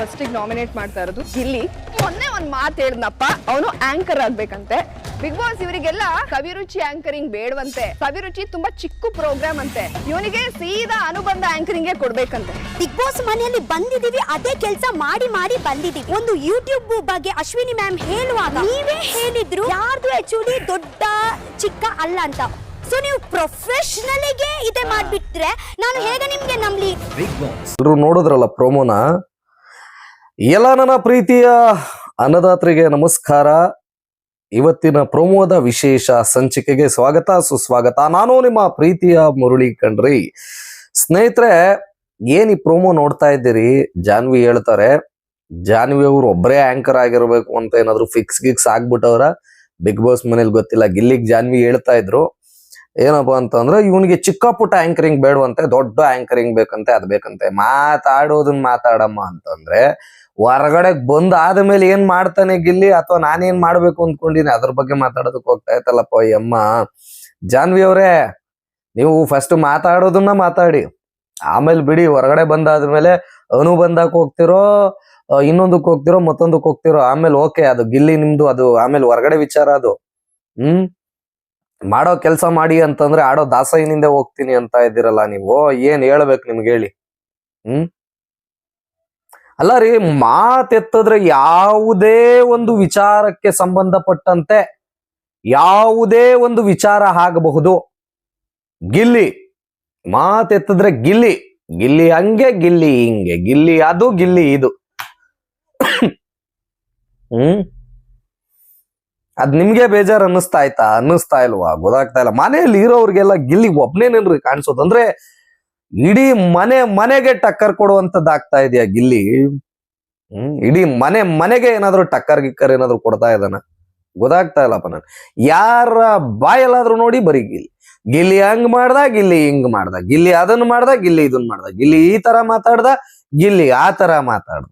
First nominate ಮಾಡ್ತಾ ಇರೋದು ಗಿಲ್ಲಿ. ಮೊನ್ನೆ ಒಂದ್ ಮಾತು ಹೇಳಿದ್ನಪ್ಪ, ಅವನು ಆಂಕರ್ ಆಗ್ಬೇಕಂತೆ ಬಿಗ್ ಬಾಸ್. ಇವರಿಗೆಲ್ಲ ಕವಿರುಚಿ ಆಂಕರಿಂಗ್ ಬೇಡವಂತೆ. ಕವಿರುಚಿ ತುಂಬಾ ಚಿಕ್ಕ ಪ್ರೋಗ್ರಾಮ್ ಅಂತೆ, ಇವನಿಗೆ ಸೀದಾ ಅನುಬಂಧ ಆಂಕರಿಂಗ್ ಕೊಡ್ಬೇಕಂತೆ. ಬಿಗ್ ಬಾಸ್ ಮನೆಯಲ್ಲಿ ಬಂದಿದೀವಿ, ಅದೇ ಕೆಲಸ ಮಾಡಿ ಮಾಡಿ ಬಂದಿದೀವಿ. ಒಂದು ಯೂಟ್ಯೂಬ್ ಬಗ್ಗೆ ಅಶ್ವಿನಿ ಮ್ಯಾಮ್ ಹೇಳುವಾಗ ನೀವೇ ಹೇಳಿದ್ರು ಯಾರ್ದು ಆಕ್ಚುಲಿ ದೊಡ್ಡ ಚಿಕ್ಕ ಅಲ್ಲ ಅಂತ. ಸೊ ನೀವು ಪ್ರೊಫೆಷನಲ್ಗೆ ಇದೇ ಮಾಡ್ಬಿಟ್ರೆ ನಾನು ಹೇಗೆ ನಿಮ್ಗೆ ನಂಬಲಿ? ಎಲ್ಲರೂ ನೋಡಿದ್ರಲ್ಲ ಪ್ರೋಮೋನ. ಎಲ್ಲ ನನ್ನ ಪ್ರೀತಿಯ ಅನ್ನದಾತರಿಗೆ ನಮಸ್ಕಾರ. ಇವತ್ತಿನ ಪ್ರೋಮೋದ ವಿಶೇಷ ಸಂಚಿಕೆಗೆ ಸ್ವಾಗತ ಸುಸ್ವಾಗತ. ನಾನು ನಿಮ್ಮ ಪ್ರೀತಿಯ ಮುರಳಿ ಕಣ್ರಿ. ಸ್ನೇಹಿತರೆ, ಏನ್ ಈ ಪ್ರೋಮೋ ನೋಡ್ತಾ ಇದ್ದೀರಿ, ಜಾನ್ವಿ ಹೇಳ್ತಾರೆ ಜಾನ್ವಿ ಅವರು ಒಬ್ಬರೇ ಆಂಕರ್ ಆಗಿರ್ಬೇಕು ಅಂತ ಏನಾದ್ರು ಫಿಕ್ಸ್ ಆಗ್ಬಿಟ್ಟವ್ರ ಬಿಗ್ ಬಾಸ್ ಮನೇಲಿ ಗೊತ್ತಿಲ್ಲ. ಗಿಲ್ಲಿಗ್ ಜಾನ್ವಿ ಹೇಳ್ತಾ ಇದ್ರು ಏನಪ್ಪಾ ಅಂತಂದ್ರೆ ಇವನಿಗೆ ಚಿಕ್ಕ ಪುಟ್ಟ ಆಂಕರಿಂಗ್ ಬೇಡವಂತೆ, ದೊಡ್ಡ ಆಂಕರಿಂಗ್ ಬೇಕಂತೆ, ಅದ್ ಬೇಕಂತೆ. ಮಾತಾಡೋದನ್ನ ಮಾತಾಡಮ್ಮ ಅಂತಂದ್ರೆ ಹೊರಗಡೆ ಬಂದ್ ಆದ್ಮೇಲೆ ಏನ್ ಮಾಡ್ತಾನೆ ಗಿಲ್ಲಿ, ಅಥವಾ ನಾನೇನ್ ಮಾಡ್ಬೇಕು ಅಂದ್ಕೊಂಡಿನಿ ಅದ್ರ ಬಗ್ಗೆ ಮಾತಾಡೋದಕ್ ಹೋಗ್ತಾ ಇತ್ತಲ್ಲಪ್ಪ ಈ ಅಮ್ಮ. ಜಾನ್ವಿ ಅವರೇ, ನೀವು ಫಸ್ಟ್ ಮಾತಾಡೋದನ್ನ ಮಾತಾಡಿ, ಆಮೇಲೆ ಬಿಡಿ. ಹೊರಗಡೆ ಬಂದಾದ್ಮೇಲೆ ಅನುಬಂಧಕ್ಕೆ ಹೋಗ್ತಿರೋ, ಇನ್ನೊಂದಕ್ಕೆ ಹೋಗ್ತಿರೋ, ಮತ್ತೊಂದಕ್ಕೆ ಹೋಗ್ತಿರೋ, ಆಮೇಲೆ ಓಕೆ ಅದು ಗಿಲ್ಲಿ ನಿಮ್ದು, ಅದು ಆಮೇಲೆ ಹೊರಗಡೆ ವಿಚಾರ ಅದು. ಮಾಡೋ ಕೆಲಸ ಮಾಡಿ ಅಂತಂದ್ರೆ ಆಡೋ ದಾಸಯ್ಯನಿಂದ ಹೋಗ್ತೀನಿ ಅಂತ ಇದ್ದೀರಲ್ಲ ನೀವು. ಏನ್ ಹೇಳ್ಬೇಕು ನಿಮ್ಗೆ ಹೇಳಿ? ಅಲ್ಲ ರೀ, ಮಾತೆತ್ತಿದ್ರೆ ಯಾವುದೇ ಒಂದು ವಿಚಾರಕ್ಕೆ ಸಂಬಂಧಪಟ್ಟಂತೆ ಯಾವುದೇ ಒಂದು ವಿಚಾರ ಆಗಬಹುದು. ಗಿಲ್ಲಿ ಮಾತೆತ್ತಿದ್ರೆ ಗಿಲ್ಲಿ ಗಿಲ್ಲಿ ಹಂಗೆ, ಗಿಲ್ಲಿ ಹಿಂಗೆ, ಗಿಲ್ಲಿ ಅದು, ಗಿಲ್ಲಿ ಇದು. ಅದ್ ನಿಮ್ಗೆ ಬೇಜಾರ್ ಅನ್ನಿಸ್ತಾ ಇಲ್ವಾ? ಗೊತ್ತಾಗ್ತಾ ಇಲ್ಲ. ಮನೆಯಲ್ಲಿ ಇರೋರ್ಗೆಲ್ಲ ಗಿಲ್ಲಿ ಒಬ್ನೇನೇನ್ರಿ ಕಾಣಿಸೋದು? ಅಂದ್ರೆ ಇಡೀ ಮನೆಗೆ ಟಕ್ಕರ್ ಕೊಡುವಂತದ್ದಾಗ್ತಾ ಇದೆಯಾ ಗಿಲ್ಲಿ? ಇಡೀ ಮನೆಗೆ ಏನಾದ್ರು ಟಕ್ಕರ್ ಗಿಕ್ಕರ್ ಏನಾದ್ರು ಕೊಡ್ತಾ ಇದ್ದಾನ? ಗೊತ್ತಾಗ್ತಾ ಇಲ್ಲಪ್ಪ. ನಾನು ಯಾರ ಬಾಯಲ್ಲಾದ್ರೂ ನೋಡಿ ಬರೀ ಗಿಲ್ಲಿ ಹಂಗ್ ಮಾಡ್ದ, ಗಿಲ್ಲಿ ಹಿಂಗ್ ಮಾಡ್ದ, ಗಿಲ್ಲಿ ಅದನ್ನ ಮಾಡ್ದ, ಗಿಲ್ಲಿ ಇದನ್ ಮಾಡ್ದ, ಗಿಲ್ಲಿ ಈ ತರ ಮಾತಾಡ್ದ, ಗಿಲ್ಲಿ ಆ ತರ ಮಾತಾಡ್ದ.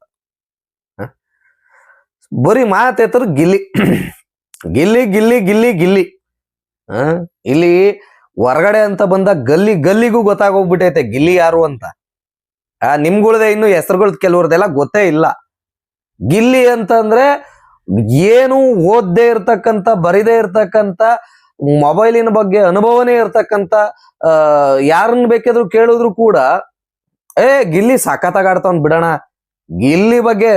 ಬರೀ ಮಾತೆತ್ತರು ಗಿಲ್ಲಿ ಗಿಲ್ಲಿ ಗಿಲ್ಲಿ ಗಿಲ್ಲಿ ಗಿಲ್ಲಿ. ಇಲ್ಲಿ ಹೊರಗಡೆ ಅಂತ ಬಂದ ಗಲ್ಲಿಗೂ ಗೊತ್ತಾಗೋಗ್ಬಿಟ್ಟೈತೆ ಗಿಲ್ಲಿ ಯಾರು ಅಂತ. ನಿಮ್ಗಳ್ದೆ ಇನ್ನು ಹೆಸರುಗಳ್ ಕೆಲವ್ರದೆಲ್ಲ ಗೊತ್ತೇ ಇಲ್ಲ. ಗಿಲ್ಲಿ ಅಂತಂದ್ರೆ ಏನು ಓದ್ದೇ ಇರ್ತಕ್ಕಂಥ, ಬರಿದೇ ಇರ್ತಕ್ಕಂಥ, ಮೊಬೈಲಿನ ಬಗ್ಗೆ ಅನುಭವನೇ ಇರ್ತಕ್ಕಂಥ ಯಾರನ್ನ ಬೇಕಾದ್ರು ಕೇಳಿದ್ರು ಕೂಡ ಗಿಲ್ಲಿ ಸಖತ್ತಾಗಾಡ್ತಾವ್ನ್ ಬಿಡೋಣ, ಗಿಲ್ಲಿ ಬಗ್ಗೆ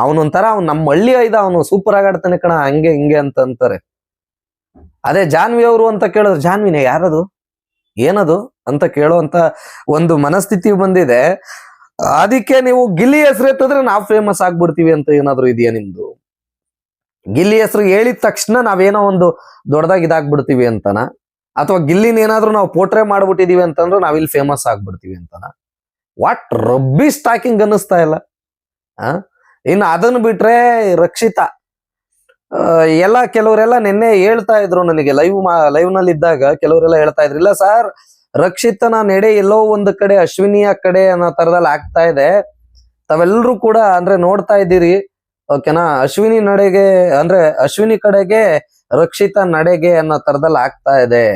ಅವನೊಂಥರ ಅವ್ನು ನಮ್ಮ ಹಳ್ಳಿ ಅವನು ಸೂಪರ್ ಆಗಿ ಆಡ್ತಾನೆ ಕಣ, ಹಂಗೆ ಹಿಂಗೆ ಅಂತ ಅಂತಾರೆ. ಅದೇ ಜಾನ್ವಿ ಅವರು ಅಂತ ಕೇಳಿದ್ರೆ ಜಾನ್ವಿನೇ ಯಾರದು, ಏನದು ಅಂತ ಕೇಳೋಂತ ಒಂದು ಮನಸ್ಥಿತಿ ಬಂದಿದೆ. ಅದಕ್ಕೆ ನೀವು ಗಿಲ್ಲಿ ಹೆಸರು ಎತ್ತಿದ್ರೆ ನಾವು ಫೇಮಸ್ ಆಗ್ಬಿಡ್ತೀವಿ ಅಂತ ಏನಾದ್ರು ಇದೆಯಾ ನಿಮ್ದು? ಗಿಲ್ಲಿ ಹೆಸರು ಹೇಳಿದ ತಕ್ಷಣ ನಾವೇನೋ ಒಂದು ದೊಡ್ಡದಾಗಿ ಇದಾಗ್ಬಿಡ್ತೀವಿ ಅಂತನ, ಅಥವಾ ಗಿಲ್ಲಿನ ಏನಾದ್ರು ನಾವು ಪೋಟ್ರೆ ಮಾಡ್ಬಿಟ್ಟಿದೀವಿ ಅಂತಂದ್ರೆ ನಾವಿಲ್ಲಿ ಫೇಮಸ್ ಆಗ್ಬಿಡ್ತೀವಿ ಅಂತನ? ವಾಟ್ ರಬ್ಬಿಶ್ ಟಾಕಿಂಗ್ ಅನ್ನಿಸ್ತಾ ಇಲ್ಲ. ಇನ್ನು ಅದನ್ನು ಬಿಟ್ರೆ ರಕ್ಷಿತಾ ಎಲ್ಲ ಕೆಲವರೆಲ್ಲ ನಿನ್ನೆ ಹೇಳ್ತಾ ಇದ್ರು ನನಗೆ, ಲೈವ್ ನಲ್ಲಿ ಇದ್ದಾಗ ಕೆಲವರೆಲ್ಲ ಹೇಳ್ತಾ ಇದ್ರು, ಇಲ್ಲ ಸರ್ ರಕ್ಷಿತನ ನಡೆ ಎಲ್ಲೋ ಒಂದು ಕಡೆ ಅಶ್ವಿನಿಯ ಕಡೆ ಅನ್ನೋ ತರದಲ್ಲಿ ಆಗ್ತಾ ಇದೆ. ತಾವೆಲ್ಲರೂ ಕೂಡ ಅಂದ್ರೆ ನೋಡ್ತಾ ಇದ್ದೀರಿ, ಓಕೆನಾ? ಅಶ್ವಿನಿ ನಡೆಗೆ ಅಂದ್ರೆ ಅಶ್ವಿನಿ ಕಡೆಗೆ ರಕ್ಷಿತಾ ನಡೆಗೆ ಅನ್ನೋ ತರದಲ್ಲಿ ಆಗ್ತಾ ಇದೆ.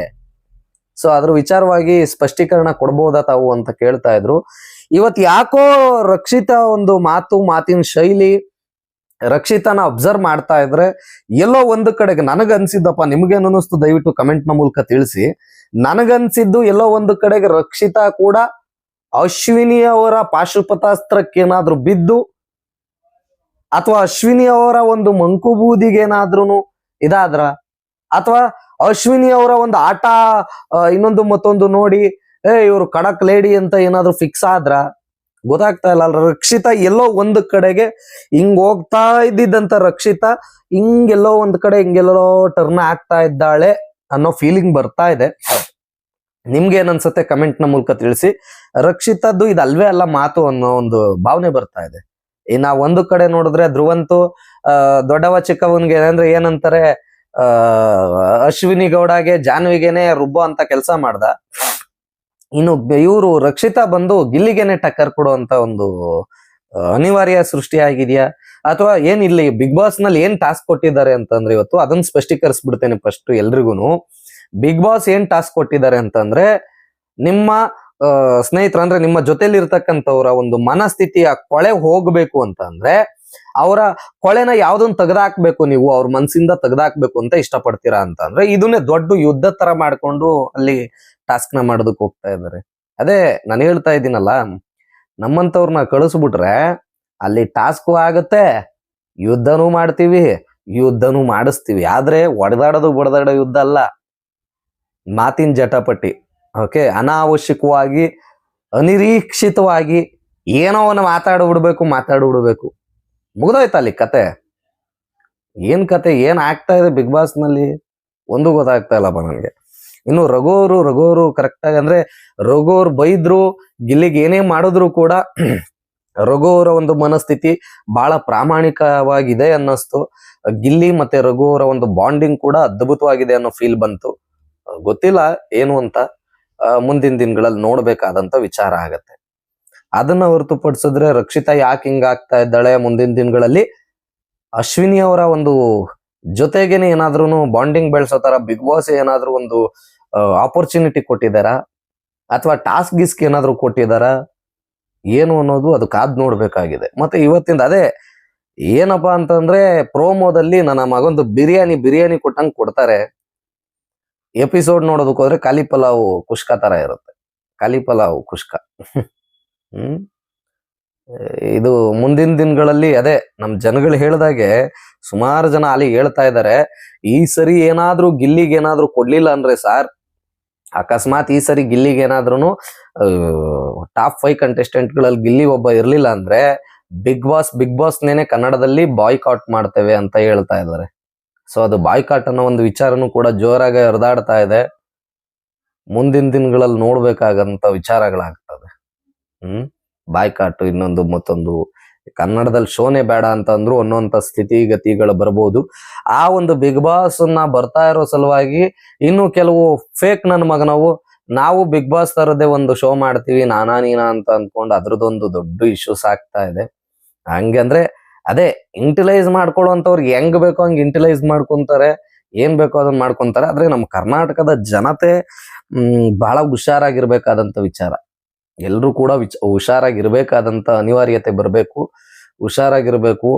ಸೊ ಅದ್ರ ವಿಚಾರವಾಗಿ ಸ್ಪಷ್ಟೀಕರಣ ಕೊಡ್ಬೋದಾ ತಾವು ಅಂತ ಕೇಳ್ತಾ ಇದ್ರು. ಇವತ್ತು ಯಾಕೋ ರಕ್ಷಿತಾ ಒಂದು ಮಾತಿನ ಶೈಲಿ, ರಕ್ಷಿತಾನ ಅಬ್ಸರ್ವ್ ಮಾಡ್ತಾ ಇದ್ರೆ ಎಲ್ಲೋ ಒಂದು ಕಡೆಗೆ ನನಗನ್ಸಿದ್ದಪ್ಪ, ನಿಮ್ಗೇನು ಅನ್ನಿಸ್ತು ದಯವಿಟ್ಟು ಕಮೆಂಟ್ ನ ಮೂಲಕ ತಿಳಿಸಿ. ನನಗನ್ಸಿದ್ದು ಎಲ್ಲೋ ಒಂದು ಕಡೆಗೆ ರಕ್ಷಿತಾ ಕೂಡ ಅಶ್ವಿನಿ ಅವರ ಪಾಶುಪತಾಸ್ತ್ರಕ್ಕೇನಾದ್ರೂ ಬಿದ್ದು, ಅಥವಾ ಅಶ್ವಿನಿ ಅವರ ಒಂದು ಮಂಕುಬೂದಿಗೇನಾದ್ರೂ ಇದಾದ್ರ, ಅಥವಾ ಅಶ್ವಿನಿ ಅವರ ಒಂದು ಆಟ ಇನ್ನೊಂದು ಮತ್ತೊಂದು ನೋಡಿ ಇವರು ಕಡಕ್ ಲೇಡಿ ಅಂತ ಏನಾದ್ರು ಫಿಕ್ಸ್ ಆದ್ರ ಗೊತ್ತಾಗ್ತಾ ಇಲ್ಲ. ರಕ್ಷಿತಾ ಎಲ್ಲೋ ಒಂದು ಕಡೆಗೆ ಹಿಂಗ್ ಹೋಗ್ತಾ ಇದ್ದಿದ್ದಂತ ರಕ್ಷಿತಾ ಹಿಂಗೆಲ್ಲೋ ಒಂದ್ ಕಡೆ ಹಿಂಗೆಲ್ಲೋ ಟರ್ನ್ ಆಗ್ತಾ ಇದ್ದಾಳೆ ಅನ್ನೋ ಫೀಲಿಂಗ್ ಬರ್ತಾ ಇದೆ. ನಿಮ್ಗೆ ಏನ್ ಅನ್ಸುತ್ತೆ ಕಮೆಂಟ್ ನ ಮೂಲಕ ತಿಳಿಸಿ. ರಕ್ಷಿತಾದ್ದು ಇದಲ್ವೇ ಅಲ್ಲ ಮಾತು ಅನ್ನೋ ಒಂದು ಭಾವನೆ ಬರ್ತಾ ಇದೆ. ಇನ್ನ ಒಂದು ಕಡೆ ನೋಡಿದ್ರೆ ಧ್ರುವಂತು ದೊಡ್ಡವ ಚಿಕ್ಕವನ್ಗೆ ಅಂದ್ರೆ ಏನಂತಾರೆ, ಅಶ್ವಿನಿ ಗೌಡಗೆ ಜಾನ್ವಿಗೆನೆ ರುಬ್ಬೋ ಅಂತ ಕೆಲಸ ಮಾಡ್ದ. ಇನ್ನು ಇವರು ರಕ್ಷಿತಾ ಬಂದು ಗಿಲ್ಲಿಗೆನೆ ಟಕ್ಕರ್ ಕೊಡುವಂತ ಒಂದು ಅನಿವಾರ್ಯ ಸೃಷ್ಟಿ ಆಗಿದೆಯಾ, ಅಥವಾ ಏನ್ ಇಲ್ಲಿ ಬಿಗ್ ಬಾಸ್ ನಲ್ಲಿ ಏನ್ ಟಾಸ್ಕ್ ಕೊಟ್ಟಿದ್ದಾರೆ ಅಂತಂದ್ರೆ ಇವತ್ತು ಅದನ್ನ ಸ್ಪಷ್ಟೀಕರಿಸ್ಬಿಡ್ತೇನೆ ಫಸ್ಟ್ ಎಲ್ರಿಗೂನು. ಬಿಗ್ ಬಾಸ್ ಏನ್ ಟಾಸ್ಕ್ ಕೊಟ್ಟಿದ್ದಾರೆ ಅಂತಂದ್ರೆ, ನಿಮ್ಮ ಸ್ನೇಹಿತರು ಅಂದ್ರೆ ನಿಮ್ಮ ಜೊತೆಲಿ ಇರ್ತಕ್ಕಂಥವ್ರ ಒಂದು ಮನಸ್ಥಿತಿಯ ಕೊಳೆ ಹೋಗ್ಬೇಕು ಅಂತ ಅಂದ್ರೆ ಅವರ ಕೊಳೆನ ಯಾವ್ದೊಂದು ತೆಗ್ದಾಕ್ಬೇಕು, ನೀವು ಅವ್ರ ಮನ್ಸಿಂದ ತೆಗ್ದಾಕ್ಬೇಕು ಅಂತ ಇಷ್ಟಪಡ್ತೀರಾ ಅಂತ ಅಂದ್ರೆ ಇದನ್ನೇ ದೊಡ್ಡ ಯುದ್ಧ ತರ ಮಾಡ್ಕೊಂಡು ಅಲ್ಲಿ ಟಾಸ್ಕ್ ನ ಮಾಡೋದಕ್ಕೆ ಹೋಗ್ತಾ ಇದ್ದಾರೆ. ಅದೇ ನಾನು ಹೇಳ್ತಾ ಇದ್ದೀನಲ್ಲ, ನಮ್ಮಂತವ್ರನ್ನ ಕಳಿಸ್ಬಿಟ್ರೆ ಅಲ್ಲಿ ಟಾಸ್ಕು ಆಗತ್ತೆ, ಯುದ್ಧನೂ ಮಾಡ್ತೀವಿ, ಯುದ್ಧನೂ ಮಾಡಿಸ್ತೀವಿ. ಆದ್ರೆ ಬಡದಾಡೋ ಯುದ್ಧ ಅಲ್ಲ, ಮಾತಿನ ಜಟಾಪಟಿ. ಓಕೆ, ಅನಾವಶ್ಯಕವಾಗಿ ಅನಿರೀಕ್ಷಿತವಾಗಿ ಏನೋ ಅವನ್ನ ಮಾತಾಡ್ಬಿಡ್ಬೇಕು. ಮುಗ್ದೋಯ್ತು ಅಲ್ಲಿ ಕತೆ. ಏನ್ ಕತೆ ಏನ್ ಆಗ್ತಾ ಇದೆ ಬಿಗ್ ಬಾಸ್ ನಲ್ಲಿ ಒಂದು ಗೊತ್ತಾಗ್ತಾ ಇಲ್ಲಪ್ಪ ನನಗೆ. ಇನ್ನು ರಘುವರು ಕರೆಕ್ಟ್ ಆಗಿ ಅಂದ್ರೆ ರಘುವ್ರು ಬೈದ್ರು, ಗಿಲ್ಲಿಗೆ ಏನೇ ಮಾಡಿದ್ರು ಕೂಡ ರಘುವರ ಒಂದು ಮನಸ್ಥಿತಿ ಬಹಳ ಪ್ರಾಮಾಣಿಕವಾಗಿದೆ ಅನ್ನಿಸ್ತು. ಗಿಲ್ಲಿ ಮತ್ತೆ ರಘುವರ ಒಂದು ಬಾಂಡಿಂಗ್ ಕೂಡ ಅದ್ಭುತವಾಗಿದೆ ಅನ್ನೋ ಫೀಲ್ ಬಂತು. ಗೊತ್ತಿಲ್ಲ ಏನು ಅಂತ, ಮುಂದಿನ ದಿನಗಳಲ್ಲಿ ನೋಡ್ಬೇಕಾದಂತ ವಿಚಾರ ಆಗತ್ತೆ. ಅದನ್ನ ಹೊರತುಪಡಿಸಿದ್ರೆ ರಕ್ಷಿತಾ ಯಾಕೆ ಹಿಂಗ ಆಗ್ತಾ ಇದ್ದಾಳೆ, ಮುಂದಿನ ದಿನಗಳಲ್ಲಿ ಅಶ್ವಿನಿ ಅವರ ಒಂದು ಜೊತೆಗೇನೆ ಏನಾದ್ರೂ ಬಾಂಡಿಂಗ್ ಬೆಳೆಸೋ ತರ ಬಿಗ್ ಬಾಸ್ ಏನಾದ್ರೂ ಒಂದು ಆಪರ್ಚುನಿಟಿ ಕೊಟ್ಟಿದಾರಾ ಅಥವಾ ಟಾಸ್ಕ್ ಗಿಸ್ಕ್ ಏನಾದ್ರು ಕೊಟ್ಟಿದಾರಾ ಏನು ಅನ್ನೋದು ಅದು ಕಾದ್ ನೋಡ್ಬೇಕಾಗಿದೆ. ಮತ್ತೆ ಇವತ್ತಿಂದ ಅದೇ ಏನಪ್ಪಾ ಅಂತಂದ್ರೆ ಪ್ರೋಮೋದಲ್ಲಿ ನನ್ನ ಮಗೊಂದು ಬಿರಿಯಾನಿ ಕೊಟ್ಟಂಗ್ ಕೊಡ್ತಾರೆ. ಎಪಿಸೋಡ್ ನೋಡೋದಕ್ಕೆ ಹೋದ್ರೆ ಕಾಲಿ ಪಲಾವ್ ಕುಷ್ಕ ತರ ಇರುತ್ತೆ, ಕಾಲಿ ಪಲಾವ್ ಕುಷ್ಕ. ಇದು ಮುಂದಿನ ದಿನಗಳಲ್ಲಿ ಅದೇ ನಮ್ ಜನಗಳು ಹೇಳ್ದಾಗೆ ಸುಮಾರು ಜನ ಅಲ್ಲಿ ಹೇಳ್ತಾ ಇದ್ದಾರೆ, ಈ ಸರಿ ಏನಾದ್ರೂ ಗಿಲ್ಲಿಗೆ ಏನಾದ್ರೂ ಕೊಡ್ಲಿಲ್ಲ ಅಂದ್ರೆ ಸಾರ್, ಅಕಸ್ಮಾತ್ ಈ ಸರಿ ಗಿಲ್ಲಿಗೆ ಏನಾದ್ರೂ ಟಾಪ್ 5 ಕಂಟೆಸ್ಟೆಂಟ್ ಗಳಲ್ಲಿ ಗಿಲ್ಲಿ ಒಬ್ಬ ಇರ್ಲಿಲ್ಲ ಅಂದ್ರೆ ಬಿಗ್ ಬಾಸ್ ನೇನೆ ಕನ್ನಡದಲ್ಲಿ ಬಾಯ್ಕಾಟ್ ಮಾಡ್ತೇವೆ ಅಂತ ಹೇಳ್ತಾ ಇದ್ದಾರೆ. ಸೊ ಅದು ಬಾಯ್ಕಾಟ್ ಅನ್ನೋ ಒಂದು ವಿಚಾರನೂ ಕೂಡ ಜೋರಾಗಿ ಹರಿದಾಡ್ತಾ ಇದೆ. ಮುಂದಿನ ದಿನಗಳಲ್ಲಿ ನೋಡ್ಬೇಕಾಗಂತ ವಿಚಾರಗಳಾಗ್ತದೆ. ಬಾಯ್ಕಾಟ್ ಇನ್ನೊಂದು ಮತ್ತೊಂದು, ಕನ್ನಡದಲ್ಲಿ ಶೋನೇ ಬೇಡ ಅಂತ ಅಂದ್ರು ಅನ್ನೋಂಥ ಸ್ಥಿತಿಗತಿಗಳು ಬರ್ಬೋದು. ಆ ಒಂದು ಬಿಗ್ ಬಾಸ್ ನ ಬರ್ತಾ ಇರೋ ಸಲುವಾಗಿ ಇನ್ನು ಕೆಲವು ಫೇಕ್ ನನ್ನ ಮಗನವು ನಾವು ಬಿಗ್ ಬಾಸ್ ತರದೇ ಒಂದು ಶೋ ಮಾಡ್ತೀವಿ ನಾನಾ ನೀನಾ ಅಂತ ಅನ್ಕೊಂಡು ಅದ್ರದ್ದೊಂದು ದೊಡ್ಡ ಇಶ್ಯೂಸ್ ಆಗ್ತಾ ಇದೆ. ಹಂಗೆ ಅಂದ್ರೆ ಅದೇ ಇಂಟಿಲೈಸ್ ಮಾಡ್ಕೊಳ್ಳುವಂತವ್ರಿಗೆ ಹೆಂಗ್ ಬೇಕೋ ಹಂಗೆ ಇಂಟಿಲೈಸ್ ಮಾಡ್ಕೊಂತಾರೆ, ಏನ್ ಬೇಕೋ ಅದನ್ನ ಮಾಡ್ಕೊಂತಾರೆ. ಆದ್ರೆ ನಮ್ಮ ಕರ್ನಾಟಕದ ಜನತೆ ಬಹಳ ಹುಷಾರಾಗಿರ್ಬೇಕಾದಂತ ವಿಚಾರ. ಎಲ್ರು ಕೂಡ ಹುಷಾರಾಗಿರ್ಬೇಕಾದಂತ ಅನಿವಾರ್ಯತೆ ಬರಬೇಕು, ಹುಷಾರಾಗಿರ್ಬೇಕು.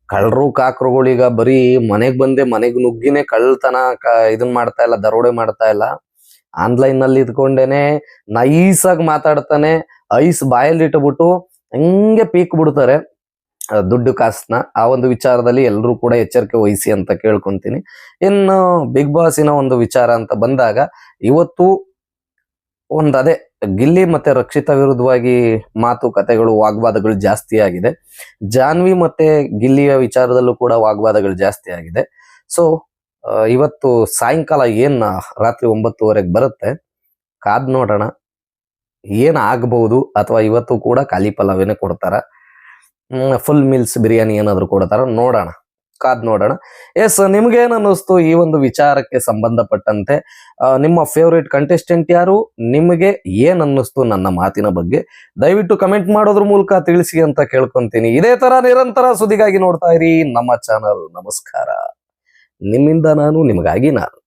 ಕಳ್ಳರು ಕಾಕ್ರುಗಳೀಗ ಬರೀ ಮನೆಗ್ ನುಗ್ಗಿನೇ ಕಳ್ತನ ಇದನ್ ಮಾಡ್ತಾ ಇಲ್ಲ, ದರೋಡೆ ಮಾಡ್ತಾ ಇಲ್ಲ. ಆನ್ಲೈನ್ ನಲ್ಲಿ ಇದ್ಕೊಂಡೇನೆ ನೈಸಾಗಿ ಮಾತಾಡ್ತಾನೆ, ಐಸ್ ಬಾಯಲ್ಲಿ ಇಟ್ಬಿಟ್ಟು ಹಂಗೆ ಪೀಕ್ ಬಿಡ್ತಾರೆ ದುಡ್ಡು ಕಾಸನ್ನ. ಆ ಒಂದು ವಿಚಾರದಲ್ಲಿ ಎಲ್ಲರೂ ಕೂಡ ಎಚ್ಚರಿಕೆ ವಹಿಸಿ ಅಂತ ಕೇಳ್ಕೊಂತೀನಿ. ಇನ್ನು ಬಿಗ್ ಬಾಸಿನ ಒಂದು ವಿಚಾರ ಅಂತ ಬಂದಾಗ ಇವತ್ತು ಅದೇ ಗಿಲ್ಲಿ ಮತ್ತೆ ರಕ್ಷಿತಾ ವಿರುದ್ಧವಾಗಿ ಮಾತುಕತೆಗಳು, ವಾಗ್ವಾದಗಳು ಜಾಸ್ತಿ ಆಗಿದೆ. ಜಾನ್ವಿ ಮತ್ತೆ ಗಿಲ್ಲಿಯ ವಿಚಾರದಲ್ಲೂ ಕೂಡ ವಾಗ್ವಾದಗಳು ಜಾಸ್ತಿ ಆಗಿದೆ. ಸೊ ಇವತ್ತು ಸಾಯಂಕಾಲ ರಾತ್ರಿ 9:30 ಬರುತ್ತೆ, ಕಾದ್ ನೋಡೋಣ ಏನ್ ಆಗ್ಬಹುದು. ಅಥವಾ ಇವತ್ತು ಕೂಡ ಖಾಲಿ ಪಲಾವೇನೆ ಕೊಡ್ತಾರ, ಫುಲ್ ಮೀಲ್ಸ್ ಬಿರಿಯಾನಿ ಏನಾದ್ರು ಕೊಡ್ತಾರ, ನೋಡೋಣ, ಕಾದ್ ನೋಡೋಣ. ಎಸ್, ನಿಮ್ಗೇನ್ ಅನ್ನಿಸ್ತು ಈ ಒಂದು ವಿಚಾರಕ್ಕೆ ಸಂಬಂಧಪಟ್ಟಂತೆ? ನಿಮ್ಮ ಫೇವ್ರೇಟ್ ಕಂಟೆಸ್ಟೆಂಟ್ ಯಾರು? ನಿಮಗೆ ಏನ್ ಅನ್ನಿಸ್ತು ನನ್ನ ಮಾತಿನ ಬಗ್ಗೆ? ದಯವಿಟ್ಟು ಕಮೆಂಟ್ ಮಾಡೋದ್ರ ಮೂಲಕ ತಿಳಿಸಿ ಅಂತ ಕೇಳ್ಕೊಂತೀನಿ. ಇದೇ ತರ ನಿರಂತರ ಸುದ್ದಿಗಾಗಿ ನೋಡ್ತಾ ಇರಿ ನಮ್ಮ ಚಾನಲ್. ನಮಸ್ಕಾರ. ನಿಮ್ಮಿಂದ ನಾನು, ನಿಮಗಾಗಿ ನಾನು.